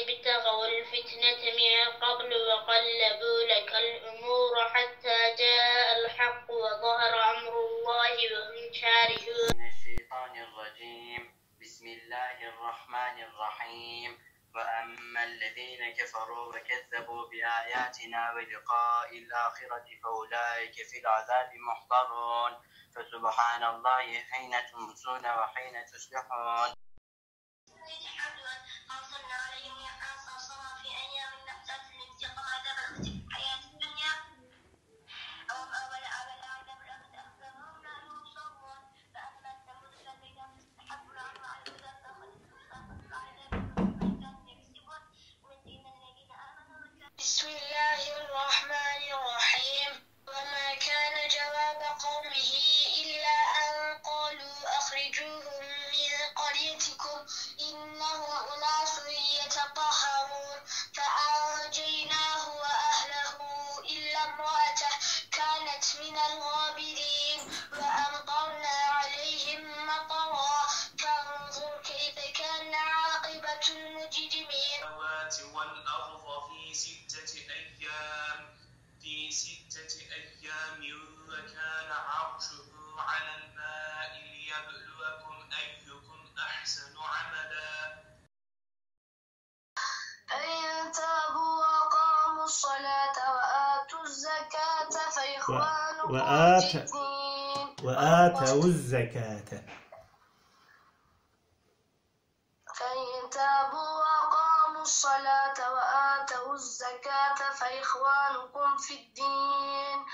ابتغوا الفتنة من قبل وقلبوا لك الأمور حتى جاء الحق وظهر أمر الله وهم كارهون. من الشيطان الرجيم. بسم الله الرحمن الرحيم. وأما الذين كفروا وكذبوا بآياتنا ولقاء الآخرة فأولئك في العذاب محضرون. فسبحان الله حين تمسون وحين تصبحون. بسم الله الرحمن الرحيم. وما كان جواب قومه إلا أن قالوا أخرجوهم من قريتكم إنهم أناس يتطهرون فأنجيناه وأهله إلا امرأته كانت من الغابرين وأمطرنا عليهم مطرا فانظر كيف كان عاقبة المجرمين. والأرض في ستة أيام وكان عرشه على الماء ليبلوكم أيكم أحسن عملا. فإن تابوا وأقاموا الصلاة وآتوا الزكاة فإخوانكم في الدين وآتوا الزكاة. فإن تابوا وأقاموا الصلاة وآتوا الزكاة فإخوانكم في الدين